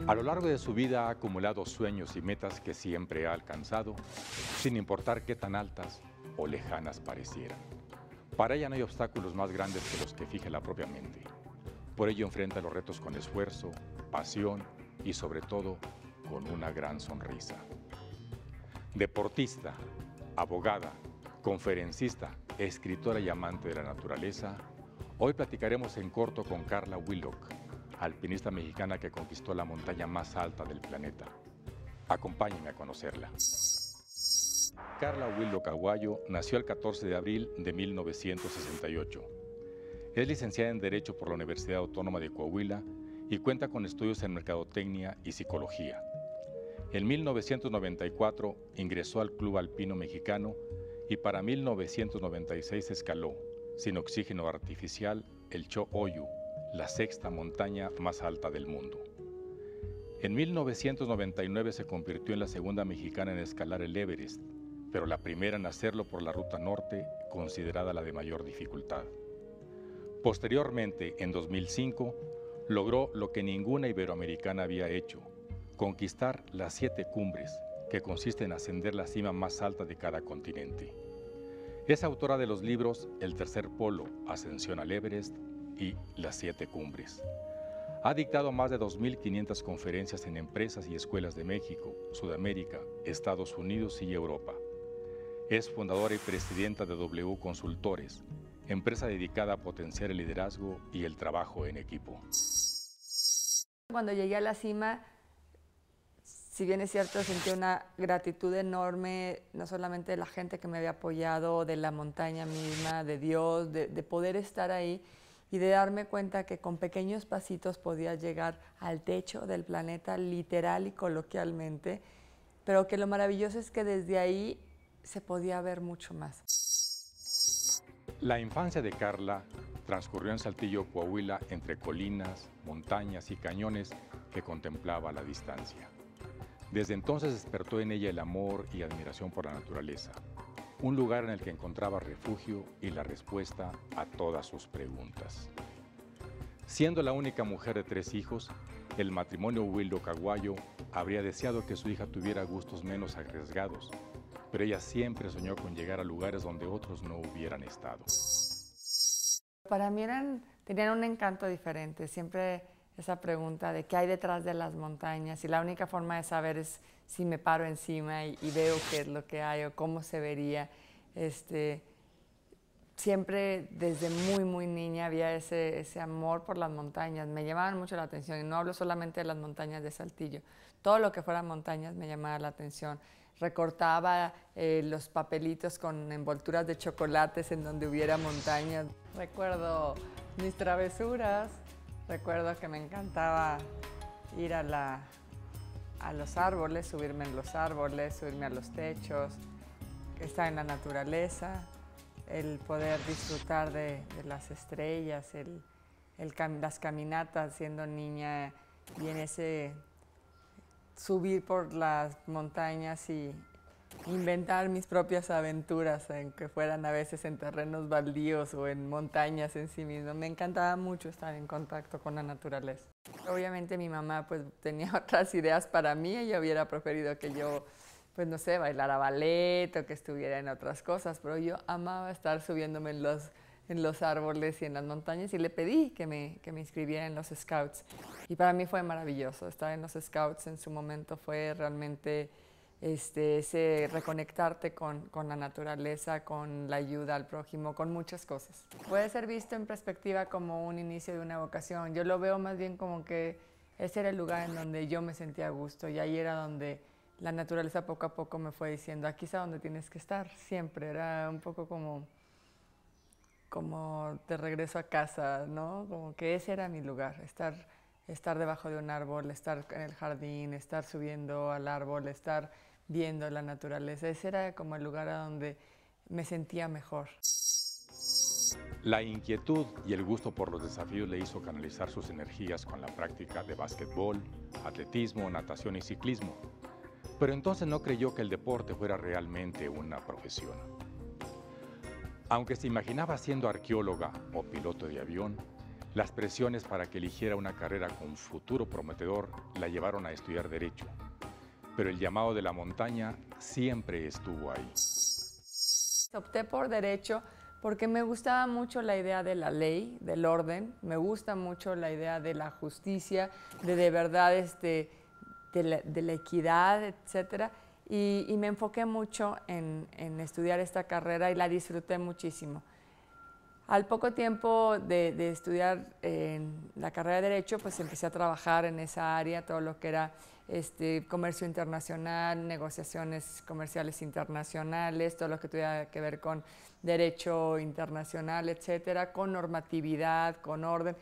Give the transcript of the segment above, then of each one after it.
A lo largo de su vida ha acumulado sueños y metas que siempre ha alcanzado, sin importar qué tan altas o lejanas parecieran. Para ella no hay obstáculos más grandes que los que fije la propia mente. Por ello enfrenta los retos con esfuerzo, pasión y sobre todo con una gran sonrisa. Deportista, abogada, conferencista, escritora y amante de la naturaleza, hoy platicaremos en corto con Carla Willock, alpinista mexicana que conquistó la montaña más alta del planeta. Acompáñenme a conocerla. Carla Willock Aguayo nació el 14 de abril de 1968. Es licenciada en Derecho por la Universidad Autónoma de Coahuila y cuenta con estudios en Mercadotecnia y Psicología. En 1994 ingresó al Club Alpino Mexicano y para 1996 escaló, sin oxígeno artificial, el Cho-Oyu, la sexta montaña más alta del mundo. En 1999 se convirtió en la segunda mexicana en escalar el Everest, pero la primera en hacerlo por la ruta norte, considerada la de mayor dificultad. Posteriormente, en 2005, logró lo que ninguna iberoamericana había hecho: conquistar las 7 cumbres, que consiste en ascender la cima más alta de cada continente. Es autora de los libros El tercer polo, Ascensión al Everest y Las 7 cumbres. Ha dictado más de 2.500 conferencias en empresas y escuelas de México, Sudamérica, Estados Unidos y Europa. Es fundadora y presidenta de W Consultores, empresa dedicada a potenciar el liderazgo y el trabajo en equipo. Cuando llegué a la cima, si bien es cierto, sentí una gratitud enorme, no solamente de la gente que me había apoyado, de la montaña misma, de Dios, de poder estar ahí y de darme cuenta que con pequeños pasitos podía llegar al techo del planeta, literal y coloquialmente, pero que lo maravilloso es que desde ahí se podía ver mucho más. La infancia de Carla transcurrió en Saltillo, Coahuila, entre colinas, montañas y cañones que contemplaba a la distancia. Desde entonces despertó en ella el amor y admiración por la naturaleza, un lugar en el que encontraba refugio y la respuesta a todas sus preguntas. Siendo la única mujer de 3 hijos, el matrimonio Willock Aguayo habría deseado que su hija tuviera gustos menos arriesgados, pero ella siempre soñó con llegar a lugares donde otros no hubieran estado. Para mí tenían un encanto diferente, siempre esa pregunta de qué hay detrás de las montañas, y la única forma de saber es si me paro encima y veo qué es lo que hay o cómo se vería. Siempre desde muy niña había ese amor por las montañas, me llamaban mucho la atención, y no hablo solamente de las montañas de Saltillo, todo lo que fueran montañas me llamaba la atención. Recortaba los papelitos con envolturas de chocolates en donde hubiera montañas. Recuerdo mis travesuras, recuerdo que me encantaba ir a los árboles, subirme en los árboles, subirme a los techos, estar en la naturaleza, el poder disfrutar de las estrellas, las caminatas siendo niña y en ese subir por las montañas y inventar mis propias aventuras, en que fueran a veces en terrenos baldíos o en montañas en sí mismo. Me encantaba mucho estar en contacto con la naturaleza. Obviamente mi mamá pues tenía otras ideas para mí, ella hubiera preferido que yo, pues no sé, bailara ballet o que estuviera en otras cosas, pero yo amaba estar subiéndome en los árboles y en las montañas, y le pedí que me inscribiera en los Scouts. Y para mí fue maravilloso. Estar en los Scouts en su momento fue realmente ese reconectarte con la naturaleza, con la ayuda al prójimo, con muchas cosas. Puede ser visto en perspectiva como un inicio de una vocación. Yo lo veo más bien como que ese era el lugar en donde yo me sentía a gusto, y ahí era donde la naturaleza poco a poco me fue diciendo, aquí es a donde tienes que estar siempre. Era un poco como de regreso a casa, ¿no? Como que ese era mi lugar, estar debajo de un árbol, estar en el jardín, estar subiendo al árbol, estar viendo la naturaleza. Ese era como el lugar a donde me sentía mejor. La inquietud y el gusto por los desafíos le hizo canalizar sus energías con la práctica de básquetbol, atletismo, natación y ciclismo. Pero entonces no creyó que el deporte fuera realmente una profesión. Aunque se imaginaba siendo arqueóloga o piloto de avión, Las presiones para que eligiera una carrera con futuro prometedor la llevaron a estudiar Derecho, pero el llamado de la montaña siempre estuvo ahí. Opté por Derecho porque me gustaba mucho la idea de la ley, del orden, me gusta mucho la idea de la justicia, de verdad de la equidad, etcétera. Y me enfoqué mucho en estudiar esta carrera y la disfruté muchísimo. Al poco tiempo de estudiar la carrera de Derecho, pues empecé a trabajar en esa área, todo lo que era comercio internacional, negociaciones comerciales internacionales, todo lo que tuviera que ver con derecho internacional, etcétera, con normatividad, con orden.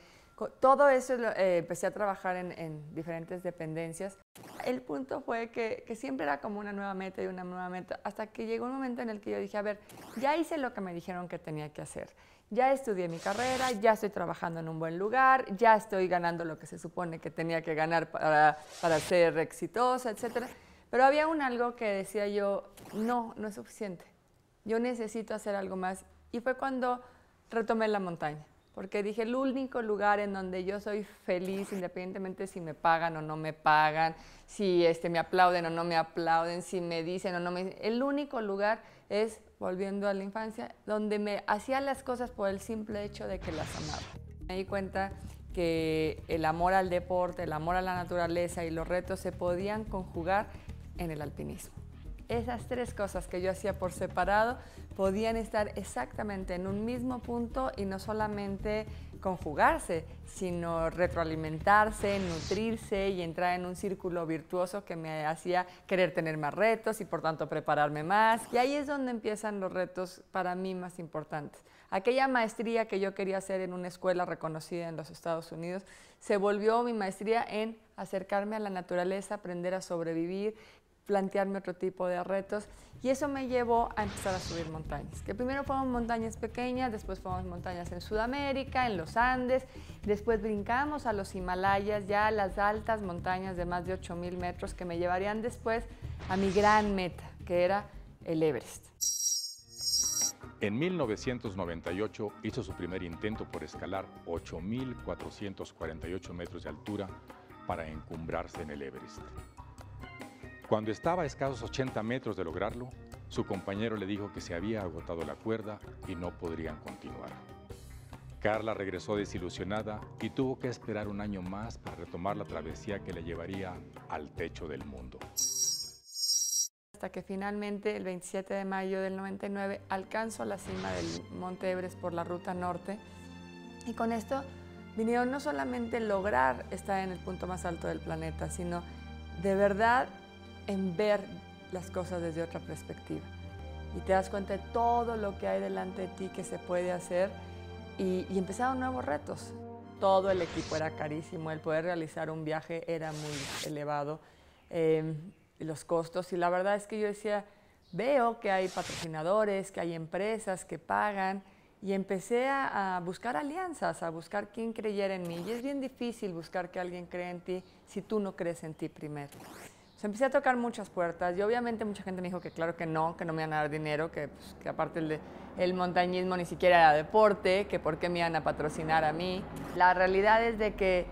Todo eso empecé a trabajar en diferentes dependencias. El punto fue que siempre era como una nueva meta y una nueva meta, hasta que llegó un momento en el que yo dije, a ver, ya hice lo que me dijeron que tenía que hacer. Ya estudié mi carrera, ya estoy trabajando en un buen lugar, ya estoy ganando lo que se supone que tenía que ganar para ser exitosa, etc. Pero había algo que decía yo, no es suficiente. Yo necesito hacer algo más. Y fue cuando retomé la montaña, porque dije, el único lugar en donde yo soy feliz, independientemente si me pagan o no me pagan, si me aplauden o no me aplauden, si me dicen o no me dicen, el único lugar es, volviendo a la infancia, donde me hacía las cosas por el simple hecho de que las amaba. Me di cuenta que el amor al deporte, el amor a la naturaleza y los retos se podían conjugar en el alpinismo. Esas tres cosas que yo hacía por separado podían estar exactamente en un mismo punto y no solamente conjugarse, sino retroalimentarse, nutrirse y entrar en un círculo virtuoso que me hacía querer tener más retos y por tanto prepararme más. Y ahí es donde empiezan los retos para mí más importantes. Aquella maestría que yo quería hacer en una escuela reconocida en los Estados Unidos se volvió mi maestría en acercarme a la naturaleza, aprender a sobrevivir, plantearme otro tipo de retos, y eso me llevó a empezar a subir montañas, que primero fueron montañas pequeñas, después fueron montañas en Sudamérica, en los Andes, después brincamos a los Himalayas, ya a las altas montañas de más de 8,000 metros que me llevarían después a mi gran meta, que era el Everest. En 1998 hizo su primer intento por escalar 8,448 metros de altura para encumbrarse en el Everest. Cuando estaba a escasos 80 metros de lograrlo, su compañero le dijo que se había agotado la cuerda y no podrían continuar. Carla regresó desilusionada y tuvo que esperar un año más para retomar la travesía que le llevaría al techo del mundo. Hasta que finalmente, el 27 de mayo del 99, alcanzo la cima del Monte Everest por la ruta norte, y con esto vinieron no solamente lograr estar en el punto más alto del planeta, sino de verdad en ver las cosas desde otra perspectiva. Y te das cuenta de todo lo que hay delante de ti que se puede hacer, y empezaron nuevos retos. Todo el equipo era carísimo, el poder realizar un viaje era muy elevado, los costos, y la verdad es que yo decía, veo que hay patrocinadores, que hay empresas que pagan, y empecé a buscar alianzas, a buscar quién creyera en mí. Y es bien difícil buscar que alguien crea en ti si tú no crees en ti primero. O sea, empecé a tocar muchas puertas y obviamente mucha gente me dijo que claro que no me iban a dar dinero, que aparte el montañismo ni siquiera era deporte, que por qué me iban a patrocinar a mí. La realidad es de que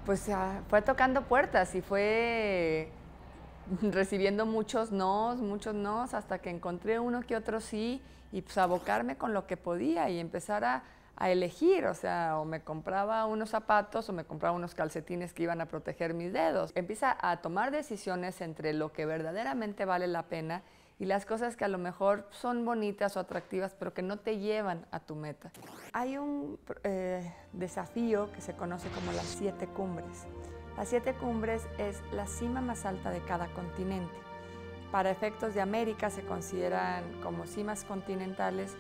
pues fue tocando puertas y fue recibiendo muchos nos, hasta que encontré uno que otro sí, y pues abocarme con lo que podía y empezar a elegir, o sea, o me compraba unos zapatos o me compraba unos calcetines que iban a proteger mis dedos. Empieza a tomar decisiones entre lo que verdaderamente vale la pena y las cosas que a lo mejor son bonitas o atractivas, pero que no te llevan a tu meta. Hay un desafío que se conoce como las 7 cumbres. Las 7 cumbres es la cima más alta de cada continente. Para efectos de América se consideran como cimas continentales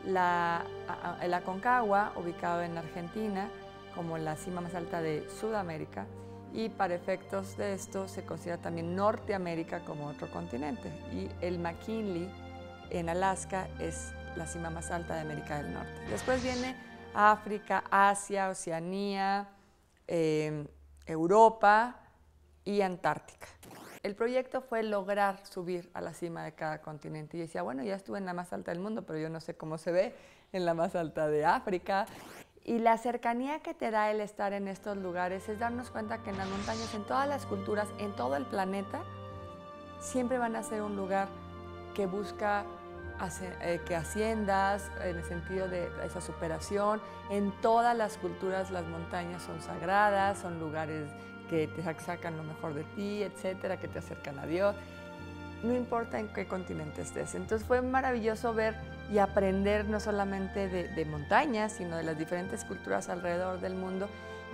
el Aconcagua, ubicado en Argentina, como la cima más alta de Sudamérica, y para efectos de esto se considera también Norteamérica como otro continente, y el McKinley en Alaska es la cima más alta de América del Norte. Después viene África, Asia, Oceanía, Europa y Antártica. El proyecto fue lograr subir a la cima de cada continente. Y decía, bueno, ya estuve en la más alta del mundo, pero yo no sé cómo se ve en la más alta de África. Y la cercanía que te da el estar en estos lugares es darnos cuenta que en las montañas, en todas las culturas, en todo el planeta, siempre van a ser un lugar que busca que asciendas, en el sentido de esa superación. En todas las culturas las montañas son sagradas, son lugares que te sacan lo mejor de ti, etcétera, que te acercan a Dios. No importa en qué continente estés. Entonces fue maravilloso ver y aprender no solamente de montañas, sino de las diferentes culturas alrededor del mundo,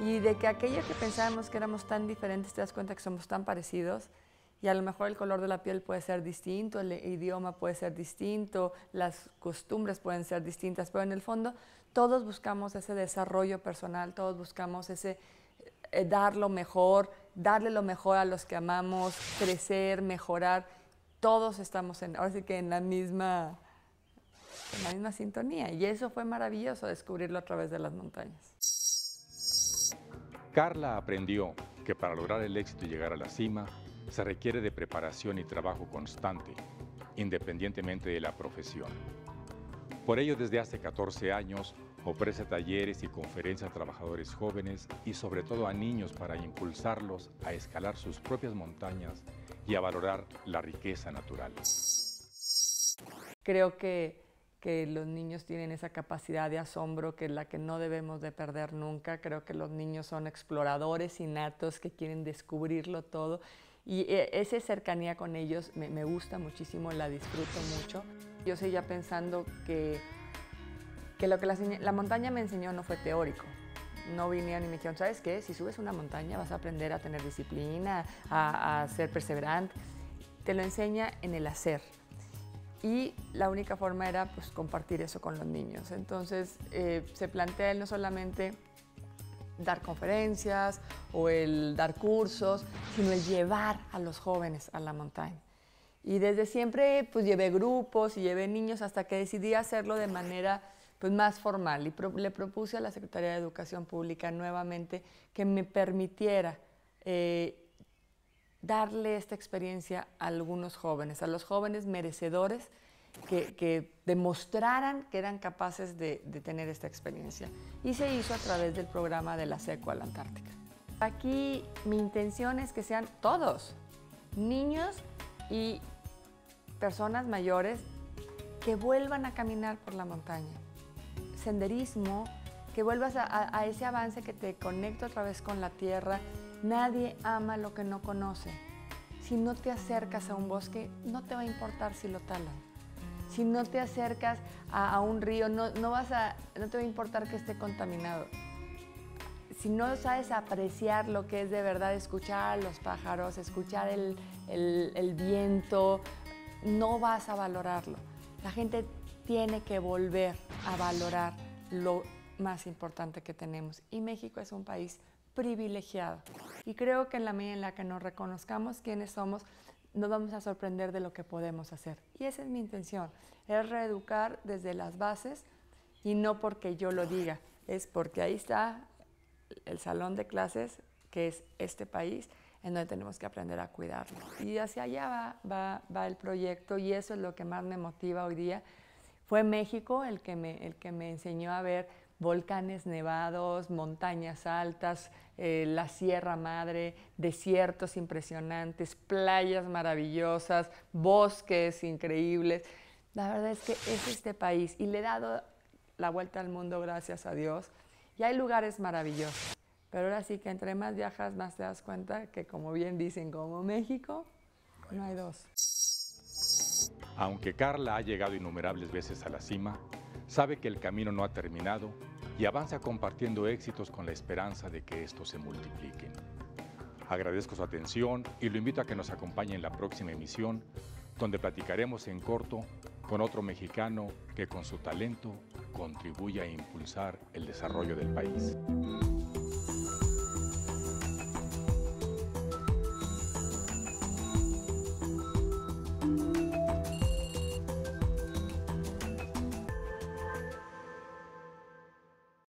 y de que aquello que pensábamos que éramos tan diferentes, te das cuenta que somos tan parecidos, y a lo mejor el color de la piel puede ser distinto, el idioma puede ser distinto, las costumbres pueden ser distintas, pero en el fondo todos buscamos ese desarrollo personal, todos buscamos ese dar lo mejor, darle lo mejor a los que amamos, crecer, mejorar. Todos estamos ahora sí que en la misma sintonía, y eso fue maravilloso descubrirlo a través de las montañas. Carla aprendió que para lograr el éxito y llegar a la cima se requiere de preparación y trabajo constante, independientemente de la profesión. Por ello, desde hace 14 años, ofrece talleres y conferencias a trabajadores jóvenes y sobre todo a niños para impulsarlos a escalar sus propias montañas y a valorar la riqueza natural. Creo que los niños tienen esa capacidad de asombro que es la que no debemos de perder nunca. Creo que los niños son exploradores innatos que quieren descubrirlo todo, y esa cercanía con ellos me gusta muchísimo, la disfruto mucho. Yo seguía pensando que lo que la montaña me enseñó no fue teórico. No vinieron y me dijeron, ¿sabes qué? Si subes una montaña vas a aprender a tener disciplina, a ser perseverante. Te lo enseña en el hacer. Y la única forma era pues, compartir eso con los niños. Entonces se plantea no solamente dar conferencias o el dar cursos, sino el llevar a los jóvenes a la montaña. Y desde siempre pues llevé grupos y llevé niños hasta que decidí hacerlo de manera pues, más formal. Y le propuse a la Secretaría de Educación Pública nuevamente que me permitiera darle esta experiencia a algunos jóvenes, a los jóvenes merecedores que demostraran que eran capaces de tener esta experiencia. Y se hizo a través del programa de la SECO a la Antártica. Aquí mi intención es que sean todos, niños y personas mayores, que vuelvan a caminar por la montaña. Senderismo, que vuelvas a ese avance que te conecta otra vez con la tierra. Nadie ama lo que no conoce. Si no te acercas a un bosque, no te va a importar si lo talan. Si no te acercas a un río, no te va a importar que esté contaminado. Si no sabes apreciar lo que es de verdad escuchar a los pájaros, escuchar el viento, no vas a valorarlo. La gente tiene que volver a valorar lo más importante que tenemos. Y México es un país privilegiado. Y creo que en la medida en la que nos reconozcamos quiénes somos, nos vamos a sorprender de lo que podemos hacer. Y esa es mi intención, es reeducar desde las bases, y no porque yo lo diga, es porque ahí está el salón de clases, que es este país, en donde tenemos que aprender a cuidarlo. Y hacia allá va el proyecto, y eso es lo que más me motiva hoy día. Fue México el que me enseñó a ver volcanes nevados, montañas altas, la Sierra Madre, desiertos impresionantes, playas maravillosas, bosques increíbles. La verdad es que es este país, y le he dado la vuelta al mundo, gracias a Dios, y hay lugares maravillosos. Pero ahora sí que entre más viajas, más te das cuenta que, como bien dicen, como México, no hay dos. Aunque Carla ha llegado innumerables veces a la cima, sabe que el camino no ha terminado y avanza compartiendo éxitos con la esperanza de que estos se multipliquen. Agradezco su atención y lo invito a que nos acompañe en la próxima emisión, donde platicaremos en corto con otro mexicano que con su talento contribuye a impulsar el desarrollo del país.